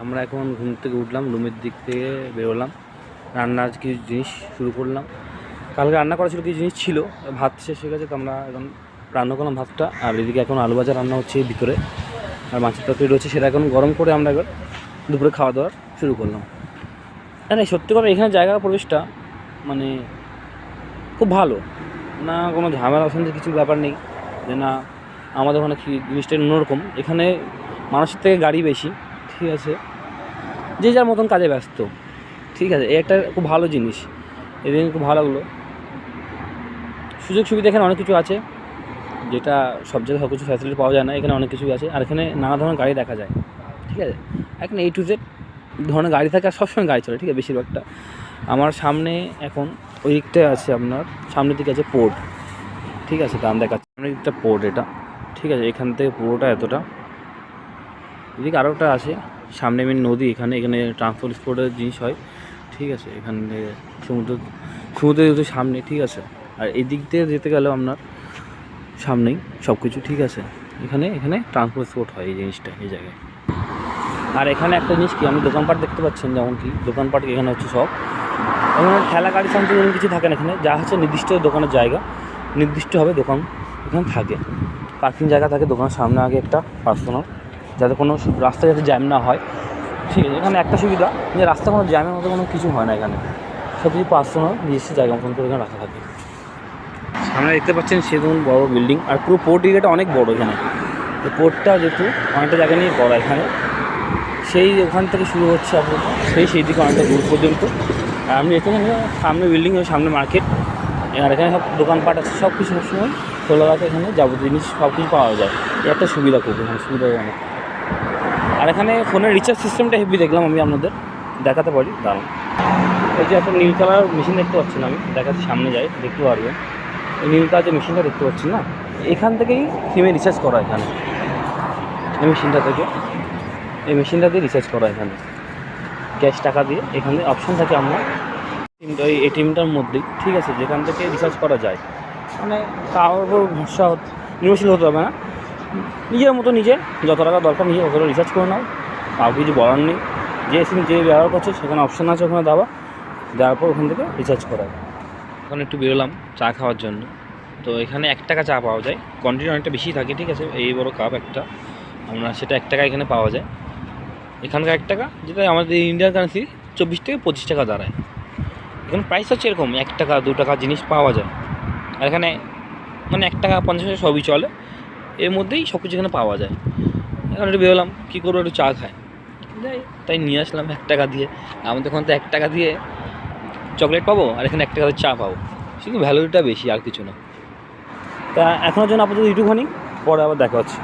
আমরা এখন ঘুম থেকে উঠলাম, রুমের দিক থেকে বেরোলাম, রান্নার কিছু জিনিস শুরু করলাম। কালকে রান্না করা ছিল কিছু জিনিস ছিল, ভাত শেষ হয়ে গেছে তো আমরা এখন রান্না করলাম ভাতটা। আর এদিকে এখন আলু ভাজা রান্না হচ্ছে ভিতরে, আর মাছের তরকারি রয়েছে, সেটা এখন গরম করে আমরা এবার দুপুরে খাওয়া দাওয়া শুরু করলাম। না সত্যি কথা এখানে জায়গার পরিবেশটা মানে খুব ভালো, না কোনো ঝামেলা অশান্তি কিছু ব্যাপার নেই, যে না আমাদের ওখানে জিনিসটা অন্যরকম। এখানে মানুষের থেকে গাড়ি বেশি, ঠিক আছে, যে যার মতন কাজে ব্যস্ত, ঠিক আছে। এটা খুব ভালো জিনিস, এদিন খুব ভালো লাগলো। সুযোগ সুবিধা এখানে অনেক কিছু আছে, যেটা সব জায়গায় সব কিছু ফ্যাসিলিটি পাওয়া যায় না, এখানে অনেক কিছুই আছে। আর এখানে নানা ধরনের গাড়ি দেখা যায়, ঠিক আছে। এখানে A to Z ধরনের গাড়ি থাকে, আর সবসময় গাড়ি চলে, ঠিক আছে, বেশিরভাগটা। আমার সামনে এখন ওই দিকটায় আছে, আপনার সামনের দিকে আছে পোর্ট, ঠিক আছে, দাম দেখাচ্ছে সামনের দিকটা পোর্ট এটা, ঠিক আছে। এখান থেকে পুরোটা এতটা, এদিকে আরও একটা আছে সামনে মেন নদী, এখানে ট্রান্সপোর্ট স্পোর্টের জিনিস হয়, ঠিক আছে। এখানে সমুদ্রের সামনে, ঠিক আছে। আর এই দিক দিয়ে যেতে গেলেও আপনার সামনেই সব কিছু, ঠিক আছে। এখানে ট্রান্সপোর্ট স্পোর্ট হয় এই জিনিসটা, এই জায়গায়। আর এখানে একটা জিনিস কি, আমি দোকানপাট দেখতে পাচ্ছেন, যেমন কি দোকানপাট এখানে হচ্ছে সব, এখানে ঠেলা গাড়ি সামথিং এরকম কিছু থাকে না। এখানে যা হচ্ছে নির্দিষ্ট দোকানের জায়গা, নির্দিষ্টভাবে দোকান এখানে থাকে, পার্কিং জায়গা থাকে দোকানের সামনে আগে একটা পার্সোনাল, যাতে কোনো রাস্তা যাতে জ্যাম না হয়, ঠিক আছে। এখানে একটা সুবিধা যে রাস্তা কোনো জ্যামের মতো কোনো কিছু হয় না, এখানে সব কিছু পার্সোনাল নিজস্ব জায়গা মতন করে এখানে রাখা থাকে। সামনে দেখতে পাচ্ছেন সেরকম বড় বিল্ডিং, আর পুরো পোর্ট এরিয়াটা অনেক বড় এখানে। তো পোর্টটা যেহেতু অনেকটা জায়গা নিয়ে বড়, এখানে সেই ওখান থেকে শুরু হচ্ছে আপনার সেই দিকে অনেকটা দূর পর্যন্ত। আর আপনি এখানে সামনে বিল্ডিং, সামনে মার্কেট, আর এখানে সব দোকানপাট আছে, সব কিছু সবসময় খোলা রাখে, এখানে যাবতীয় জিনিস সব কিছু পাওয়া যায়। এই একটা সুবিধা খুব, এখানে সুবিধা অনেক। আর এখানে ফোনের রিচার্জ সিস্টেমটা হেভি দেখলাম, আমি আপনাদের দেখাতে পারি, দাঁড়ান। এই যে একটা নীল কালার মেশিন দেখতে পাচ্ছেন, আমি দেখাচ্ছি, সামনে যাই দেখতে পারবেন। এই নীল কালার যে মেশিনটা দেখতে পাচ্ছেন না, এখান থেকেই সিমে রিচার্জ করা, এখানে এই মেশিনটা দিয়ে রিচার্জ করা, এখানে ক্যাশ টাকা দিয়ে। এখানে অপশান থাকে আমরা ওই এটিএমটার মধ্যেই, ঠিক আছে, যেখান থেকে রিচার্জ করা যায়। মানে কারোর উপর ভরসা নির্ভরশীল হতে হবে না, নিজের মতো নিজে যত টাকা দরকার নিজে ততটা রিচার্জ করে নাও, কাউ কিছু বলার নেই। যে সিম যে ব্যবহার করছে সেখানে অপশান আছে, ওখানে দেওয়ার পর ওখান থেকে রিচার্জ করা। এখন একটু বেরোলাম চা খাওয়ার জন্য। তো এখানে 1 টাকা চা পাওয়া যায়, কোয়ান্টিটি অনেকটা বেশি থাকে, ঠিক আছে। এই বড় কাপ একটা, আমরা সেটা 1 টাকা এখানে পাওয়া যায়। এখানকার 1 টাকা যেটা আমাদের ইন্ডিয়ান কারেন্সি 24 থেকে 25 টাকা দাঁড়ায়। এখানে প্রাইস হচ্ছে এরকম 1 টাকা 2 টাকা জিনিস পাওয়া যায়। আর এখানে মানে 1 টাকা 50 পয়সা সবই চলে, এর মধ্যেই সব কিছু এখানে পাওয়া যায়। এখন একটু বেরোলাম, কী করবো, একটু চা খাই, তাই নিয়ে আসলাম 1 টাকা দিয়ে। আমাদের ওখানে তো 1 টাকা দিয়ে চকলেট পাবো, আর এখানে 1 টাকা দিয়ে চা পাবো, শুধু ভ্যালুটা বেশি, আর কিছু না। তা এখনের জন্য আপাতত এইটুখানি, পরে আবার দেখা হচ্ছে।